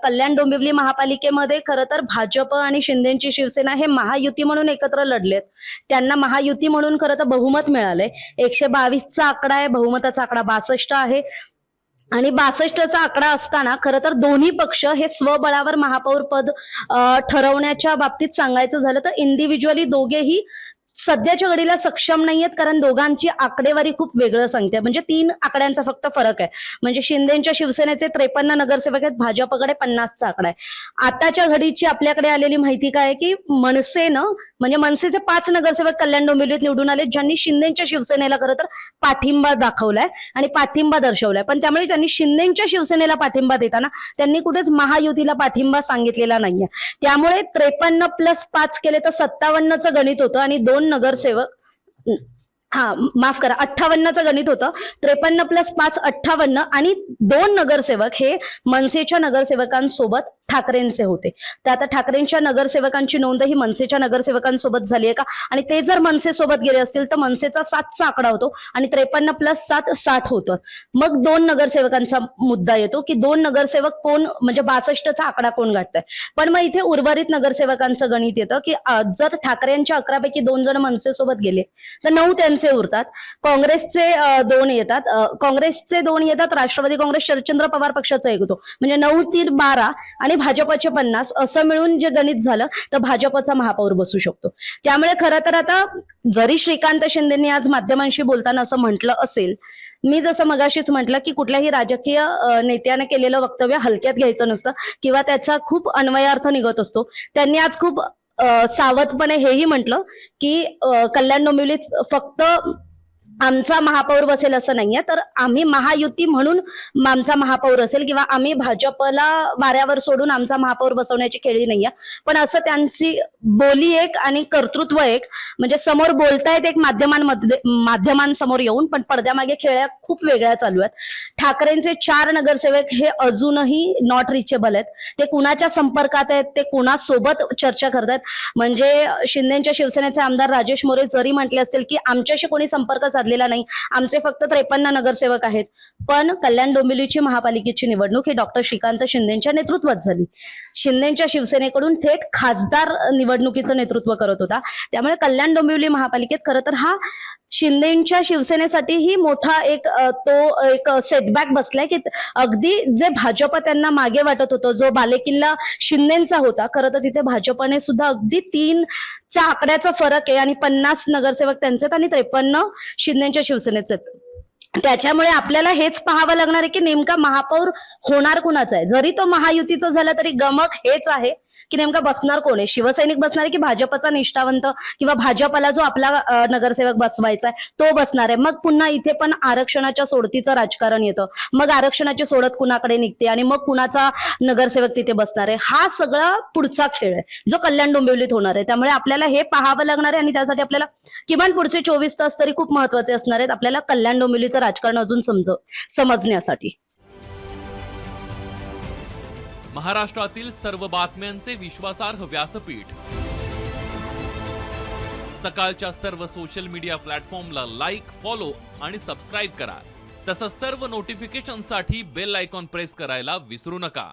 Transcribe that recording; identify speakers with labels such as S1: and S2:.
S1: कल्याण डोंबिवली महापालिकेमध्ये खरं तर भाजप आणि शिंदेची शिवसेना हे महायुती म्हणून एकत्र लढलेत. त्यांना महायुती म्हणून खरं तर बहुमत मिळालंय. 122चा आकडा आहे, बहुमताचा आकडा 62 आहे. आणि 62चा आकडा असताना खरं तर दोन्ही पक्ष हे स्वबळावर महापौर पद ठरवण्याच्या बाबतीत सांगायचं झालं तर इंडिव्हिज्युअली दोघेही सध्याच्या घडीला सक्षम नाहीयेत, कारण दोघांची आकडेवारी खूप वेगळं सांगते. म्हणजे 3 आकड्यांचा फक्त फरक आहे. म्हणजे शिंदेच्या शिवसेनेचे 53 नगरसेवक आहेत, भाजपकडे 50चा आकडा आहे. आताच्या घडीची आपल्याकडे आलेली माहिती काय आहे की मनसेनं म्हणजे मनसेचे 5 नगरसेवक कल्याण डोंबिवलीत निवडून आले, ज्यांनी शिंदेच्या शिवसेनेला खरं तर पाठिंबा दाखवलाय आणि पाठिंबा दर्शवलाय. पण त्यामुळे त्यांनी शिंदेच्या शिवसेनेला पाठिंबा देताना त्यांनी कुठेच महायुतीला पाठिंबा सांगितलेला नाहीये. त्यामुळे 53+5 केले तर 57चं गणित होतं आणि 2 नगरसेवक माफ करा 58चं गणित होतं. 53+5 58 आणि 2 नगरसेवक हे मनसेच्या नगरसेवकांसोबत ठाकरेंचे होते. तर आता ठाकरेंच्या नगरसेवकांची नोंद ही मनसेच्या नगरसेवकांसोबत झाली आहे का, आणि ते जर मनसेसोबत गेले असतील तर मनसेचा 7चा आकडा होतो आणि 53+7 60 होतं. मग 2 नगरसेवकांचा मुद्दा येतो की 2 नगरसेवक कोण, म्हणजे 62चा आकडा कोण गाठतंय. पण मग इथे उर्वरित नगरसेवकांचं गणित येतं की जर ठाकरेंच्या 11 पैकी 2 जण मनसेसोबत गेले तर 9 त्यांचे उरतात. काँग्रेसचे 2 येतात, काँग्रेसचे 2 येतात, राष्ट्रवादी काँग्रेस शरदचंद्र पवार पक्षाचा एक होतो. म्हणजे 9, 3, 12 आणि भाजपचे 50 असं मिळून जे गणित झालं तर भाजपचा महापौर बसू शकतो. त्यामुळे खरं तर आता जरी श्रीकांत शिंदेंनी आज माध्यमांशी बोलताना असं म्हटलं असेल, मी जसं मगाशीच म्हटलं की कुठल्याही राजकीय नेत्याने केलेलं वक्तव्य हलक्यात घ्यायचं नसतं किंवा त्याचा खूप अन्वयार्थ निघत असतो. त्यांनी आज खूप सावधपणे हेही म्हटलं की कल्याण डोंबिवलीत फक्त आमचा महापौर बसेल असं नाहीये, तर आम्ही महायुती म्हणून आमचा महापौर असेल किंवा आम्ही भाजपला वाऱ्यावर सोडून आमचा महापौर बसवण्याची खेळी नाहीये. पण असं त्यांची बोली एक आणि कर्तृत्व एक, म्हणजे समोर बोलतायत एक माध्यमांसमोर येऊन, पण पडद्यामागे खेळ्या खूप वेगळ्या चालू आहेत. ठाकरेंचे 4 नगरसेवक हे अजूनही नॉट रिचेबल आहेत. ते कुणाच्या संपर्कात आहेत, ते कुणासोबत चर्चा करतायत. म्हणजे शिंदेच्या शिवसेनेचे आमदार राजेश मोरे जरी म्हटले असतील की आमच्याशी कोणी संपर्क साधलेला नाही, आमचे फक्त 53 नगरसेवक आहेत, पण कल्याण डोंबिवलीची महापालिकेची निवडणूक ही डॉक्टर श्रीकांत शिंदेच्या नेतृत्वात झाली. शिंदेच्या शिवसेनेकडून थेट खासदार निवडणुकीचं नेतृत्व करत होता. त्यामुळे कल्याण डोंबिवली महापालिकेत खरं तर हा शिंदेच्या शिवसेनेसाठीही मोठा एक सेटबॅक बसलाय की अगदी जे भाजप त्यांना मागे वाटत होतं, जो बालेकिल्ला शिंदेचा होता, खरं तर तिथे भाजपने सुद्धा अगदी 3च्या आकड्याचा फरक आहे आणि 50 नगरसेवक त्यांचे आणि 53 शिंदेच्या शिवसेनेचे. त्याच्यामुळे आपल्याला हेच पाहावं लागणार आहे की नेमका महापौर होणार कुणाचा आहे. जरी तो महायुतीचा झाला तरी गमक हेच आहे की नेमका बसणार कोण आहे. शिवसैनिक बसणार आहे की भाजपचा निष्ठावंत किंवा भाजपला जो आपला नगरसेवक बसवायचा आहे तो बसणार आहे. मग पुन्हा इथे पण आरक्षणाच्या सोडतीचं राजकारण येतं. मग आरक्षणाची सोडत कुणाकडे निघते आणि मग कुणाचा नगरसेवक तिथे बसणार आहे. हा सगळा पुढचा खेळ आहे जो कल्याण डोंबिवलीत होणार आहे. त्यामुळे आपल्याला हे पाहावं लागणार आहे आणि त्यासाठी आपल्याला किमान पुढचे 24 तास तरी खूप महत्वाचे असणार आहेत आपल्याला कल्याण डोंबिवलीचं राजकारण अजून समजण्यासाठी.
S2: महाराष्ट्रातील सर्व बातम्यांचे विश्वासार्ह व्यासपीठ, सकाळच्या सर्व सोशल मीडिया प्लॅटफॉर्मला लाईक, फॉलो आणि सबस्क्राईब करा. तसंच सर्व नोटिफिकेशनसाठी बेल आयकॉन प्रेस करायला विसरू नका.